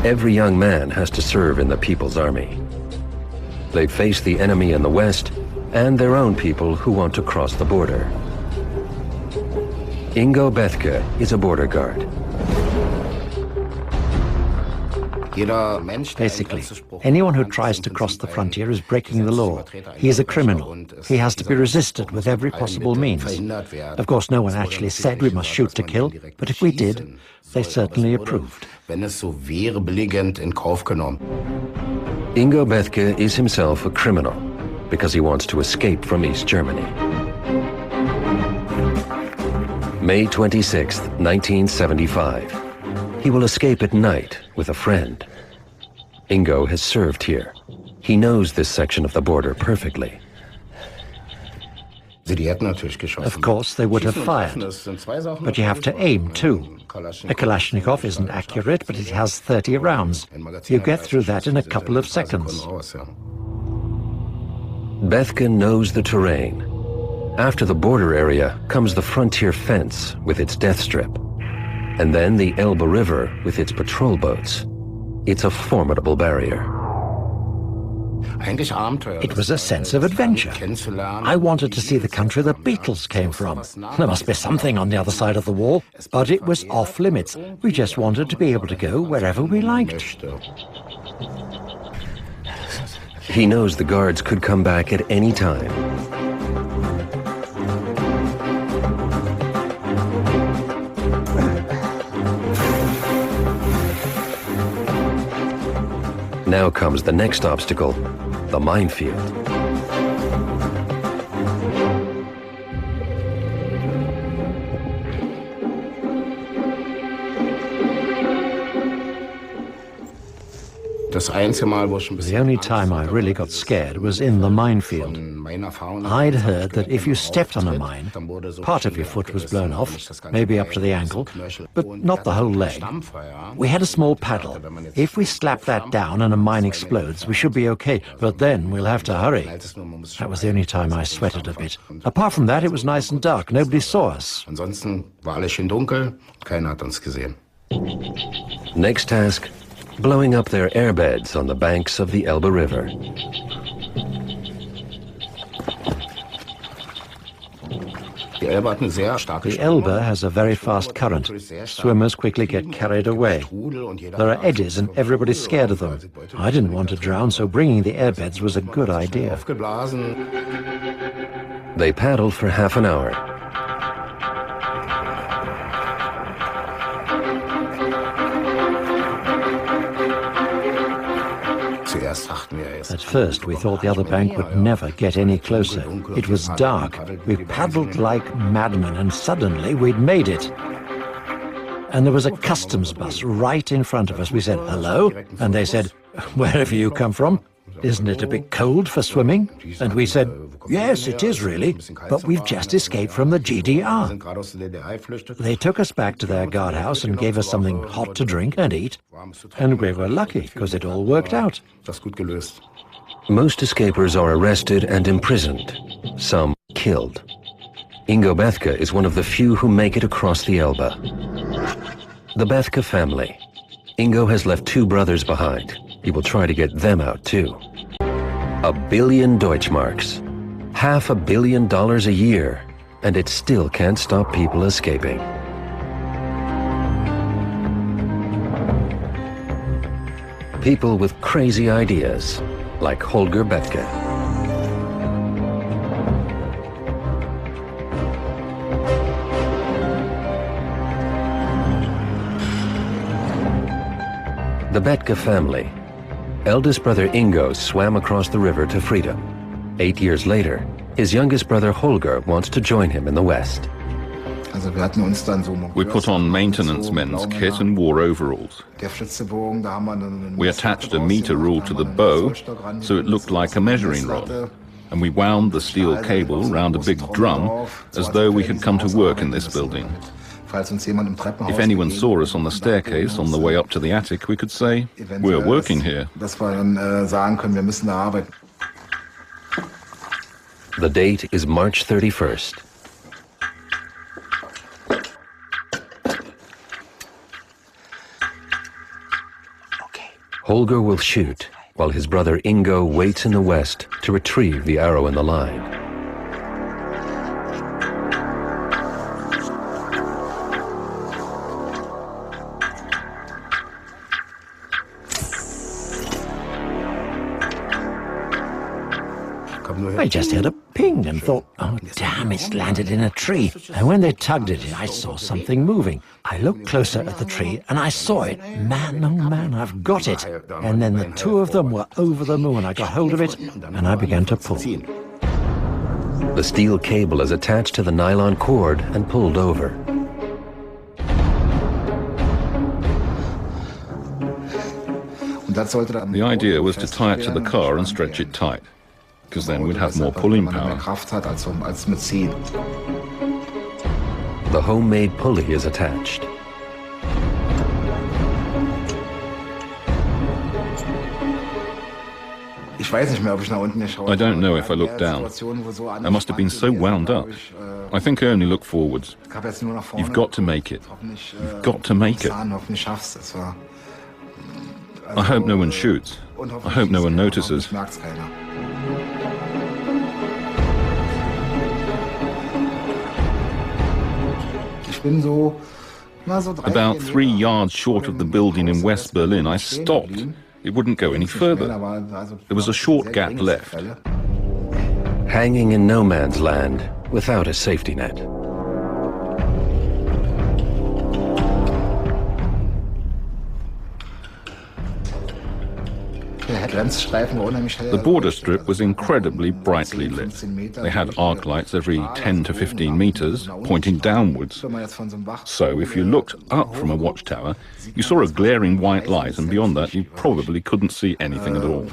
Every young man has to serve in the People's Army. They face the enemy in the west and their own people who want to cross the border. Ingo Bethke is a border guard. Basically, anyone who tries to cross the frontier is breaking the law. He is a criminal. He has to be resisted with every possible means. Of course, no one actually said we must shoot to kill, but if we did, they certainly approved. Ingo Bethke is himself a criminal because he wants to escape from East Germany. May 26, 1975. He will escape at night with a friend. Ingo has served here. He knows this section of the border perfectly. Of course, they would have fired. But you have to aim, too. A Kalashnikov isn't accurate, but it has 30 rounds. You get through that in a couple of seconds. Bethke knows the terrain. After the border area comes the frontier fence with its death strip. And then the Elbe River with its patrol boats. It's a formidable barrier. It was a sense of adventure. I wanted to see the country the Beatles came from. There must be something on the other side of the wall, but it was off limits. We just wanted to be able to go wherever we liked. He knows the guards could come back at any time. Now comes the next obstacle, the minefield. The only time I really got scared was in the minefield. I'd heard that if you stepped on a mine, part of your foot was blown off, maybe up to the ankle, but not the whole leg. We had a small paddle. If we slap that down and a mine explodes, we should be okay, but then we'll have to hurry. That was the only time I sweated a bit. Apart from that, it was nice and dark. Nobody saw us. Next task, blowing up their airbeds on the banks of the Elbe River. The Elbe has a very fast current. Swimmers quickly get carried away. There are eddies and everybody's scared of them. I didn't want to drown, so bringing the airbeds was a good idea. They paddled for half an hour. At first, we thought the other bank would never get any closer. It was dark. We paddled like madmen, and suddenly we'd made it. And there was a customs bus right in front of us. We said, "Hello?" And they said, "Where have you come from? Isn't it a bit cold for swimming?" And we said, "Yes, it is really, but we've just escaped from the GDR." They took us back to their guardhouse and gave us something hot to drink and eat. And we were lucky, because it all worked out. Most escapers are arrested and imprisoned, some killed. Ingo Bethke is one of the few who make it across the Elbe. The Bethke family. Ingo has left 2 brothers behind. He will try to get them out too. 1 billion Deutschmarks, $500 million a year, and it still can't stop people escaping. People with crazy ideas, like Holger Bethke. The Bethke family. Eldest brother Ingo swam across the river to freedom. 8 years later, his youngest brother Holger wants to join him in the West. We put on maintenance men's kit and wore overalls. We attached a meter rule to the bow so it looked like a measuring rod, and we wound the steel cable round a big drum as though we had come to work in this building. If anyone saw us on the staircase on the way up to the attic, we could say, "We're working here." The date is March 31st. Okay. Holger will shoot, while his brother Ingo waits in the west to retrieve the arrow in the line. I just heard a ping and thought, oh damn, it's landed in a tree. And when they tugged at it, I saw something moving. I looked closer at the tree and I saw it. Man, oh man, I've got it. And then the two of them were over the moon. I got hold of it and I began to pull. The steel cable is attached to the nylon cord and pulled over. The idea was to tie it to the car and stretch it tight, because then we'd have more pulling power. The homemade pulley is attached. I don't know if I looked down. I must have been so wound up. I think I only looked forwards. You've got to make it. You've got to make it. I hope no one shoots. I hope no one notices. About 3 yards short of the building in West Berlin, I stopped. It wouldn't go any further. There was a short gap left. Hanging in no man's land without a safety net. The border strip was incredibly brightly lit. They had arc lights every 10 to 15 meters, pointing downwards. So if you looked up from a watchtower, you saw a glaring white light, and beyond that you probably couldn't see anything at all.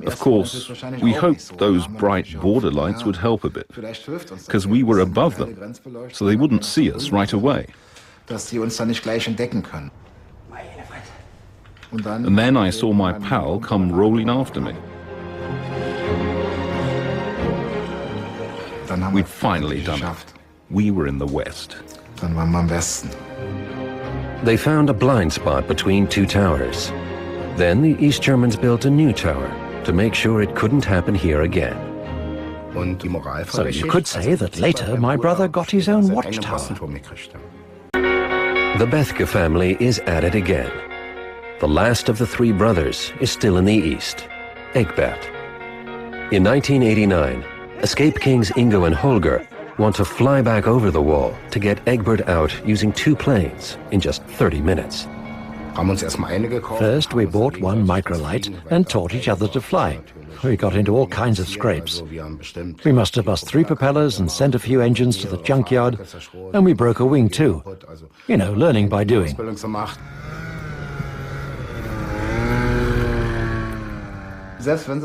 Of course, we hoped those bright border lights would help a bit, because we were above them, so they wouldn't see us right away. And then I saw my pal come rolling after me. We'd finally done it. We were in the west. They found a blind spot between two towers. Then the East Germans built a new tower to make sure it couldn't happen here again. So you could say that later my brother got his own watchtower. The Bethke family is at it again. The last of the three brothers is still in the east, Egbert. In 1989, escape kings Ingo and Holger want to fly back over the wall to get Egbert out using 2 planes in just 30 minutes. First, we bought one microlight and taught each other to fly. We got into all kinds of scrapes. We must have bust 3 propellers and sent a few engines to the junkyard, and we broke a wing too. You know, learning by doing.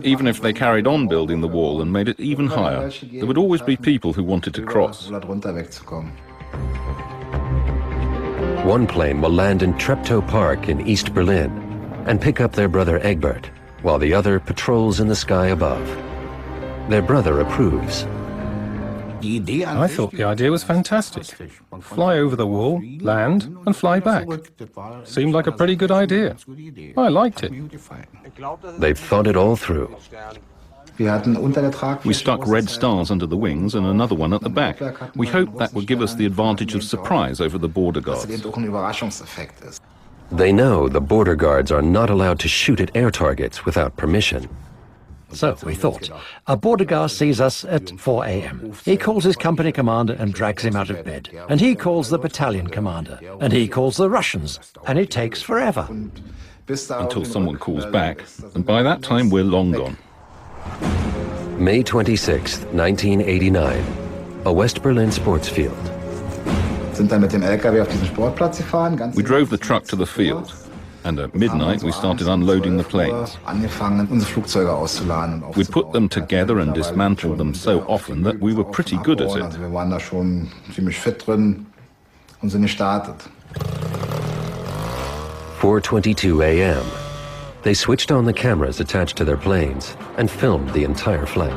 Even if they carried on building the wall and made it even higher, there would always be people who wanted to cross. One plane will land in Treptow Park in East Berlin and pick up their brother Egbert, while the other patrols in the sky above. Their brother approves. I thought the idea was fantastic. Fly over the wall, land, and fly back. Seemed like a pretty good idea. I liked it. They've thought it all through. We stuck red stars under the wings and another one at the back. We hoped that would give us the advantage of surprise over the border guards. They know the border guards are not allowed to shoot at air targets without permission. So we thought, a border guard sees us at 4 a.m. He calls his company commander and drags him out of bed. And he calls the battalion commander. And he calls the Russians. And it takes forever. Until someone calls back, and by that time we're long gone. May 26, 1989, a West Berlin sports field. We drove the truck to the field. And at midnight, we started unloading the planes. We'd put them together and dismantled them so often that we were pretty good at it. 4:22 a.m. They switched on the cameras attached to their planes and filmed the entire flight.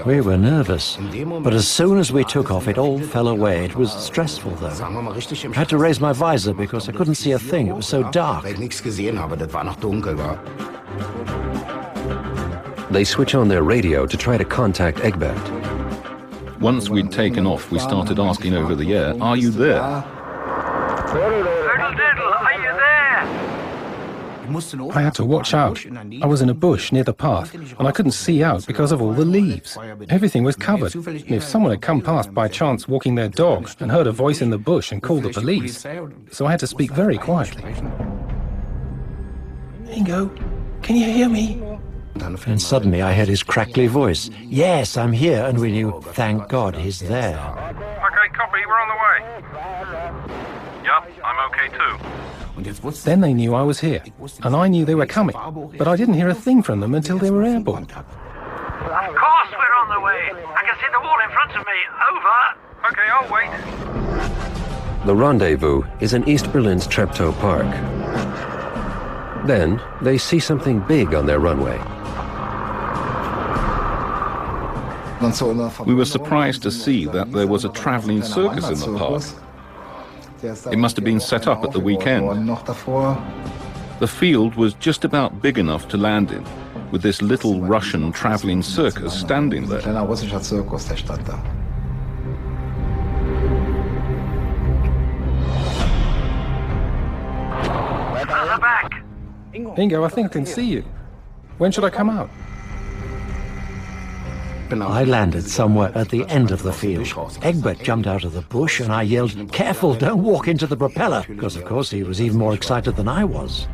We were nervous, but as soon as we took off, it all fell away. It was stressful, though. I had to raise my visor because I couldn't see a thing. It was so dark. They switch on their radio to try to contact Egbert. Once we'd taken off, we started asking over the air, "Are you there?" Diddle, are you there? I had to watch out. I was in a bush near the path, and I couldn't see out because of all the leaves. Everything was covered. And if someone had come past by chance walking their dog and heard a voice in the bush and called the police, so I had to speak very quietly. Ingo, can you hear me? And suddenly I heard his crackly voice. Yes, I'm here, and we knew, thank God, he's there. Okay, copy, we're on the way. Yup, I'm okay too. Then they knew I was here, and I knew they were coming, but I didn't hear a thing from them until they were airborne. Of course we're on the way. I can see the wall in front of me. Over. Okay, I'll wait. The rendezvous is in East Berlin's Treptow Park. Then they see something big on their runway. We were surprised to see that there was a travelling circus in the park. It must have been set up at the weekend. The field was just about big enough to land in, with this little Russian travelling circus standing there. Back. Ingo, I think I can see you. When should I come out? I landed somewhere at the end of the field. Egbert jumped out of the bush and I yelled, "Careful, don't walk into the propeller," because of course he was even more excited than I was.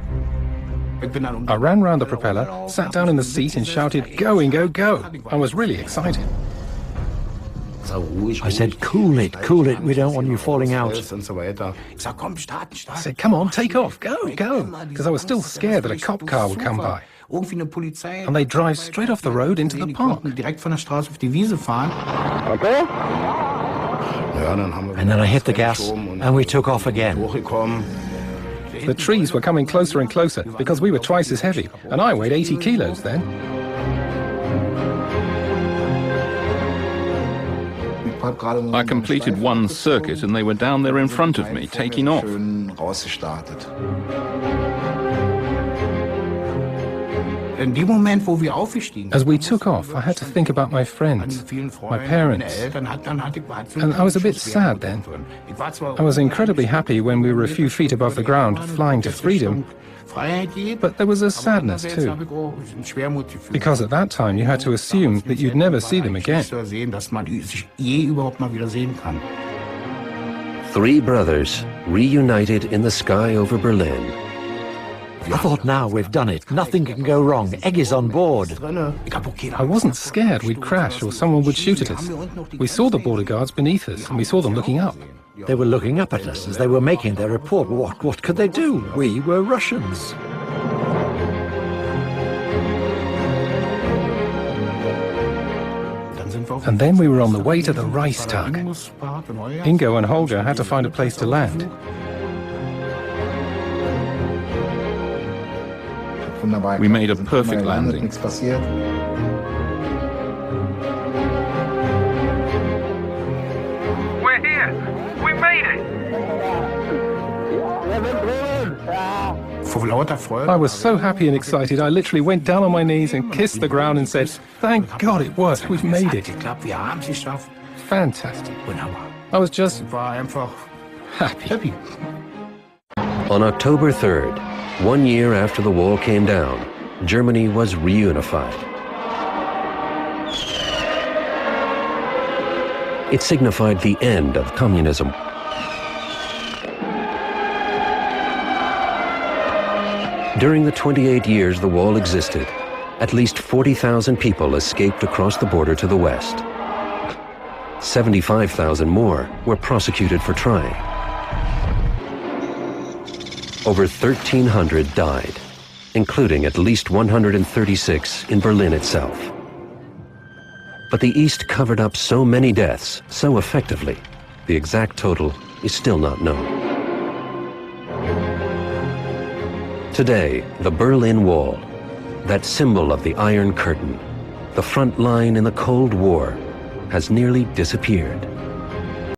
I ran round the propeller, sat down in the seat and shouted, "Go, Ingo, go!" I was really excited. I said, cool it, we don't want you falling out. I said, "Come on, take off, go, go," because I was still scared that a cop car would come by. And they drive straight off the road into the park. And then I hit the gas and we took off again. The trees were coming closer and closer because we were twice as heavy, and I weighed 80 kilos then. I completed one circuit and they were down there in front of me, taking off. As we took off, I had to think about my friends, my parents, and I was a bit sad then. I was incredibly happy when we were a few feet above the ground, flying to freedom, but there was a sadness too, because at that time you had to assume that you'd never see them again. 3 brothers reunited in the sky over Berlin. I thought, now we've done it. Nothing can go wrong. Egg is on board. I wasn't scared we'd crash or someone would shoot at us. We saw the border guards beneath us and we saw them looking up. They were looking up at us as they were making their report. What could they do? We were Russians. And then we were on the way to the Reichstag. Ingo and Holger had to find a place to land. We made a perfect landing. We're here. We made it. I was so happy and excited, I literally went down on my knees and kissed the ground and said, "Thank God it worked, we've made it." Fantastic. I was just happy. On October 3rd, 1 year after the wall came down, Germany was reunified. It signified the end of communism. During the 28 years the wall existed, at least 40,000 people escaped across the border to the west. 75,000 more were prosecuted for trying. Over 1,300 died, including at least 136 in Berlin itself. But the East covered up so many deaths so effectively, the exact total is still not known. Today, the Berlin Wall, that symbol of the Iron Curtain, The front line in the Cold War has nearly disappeared.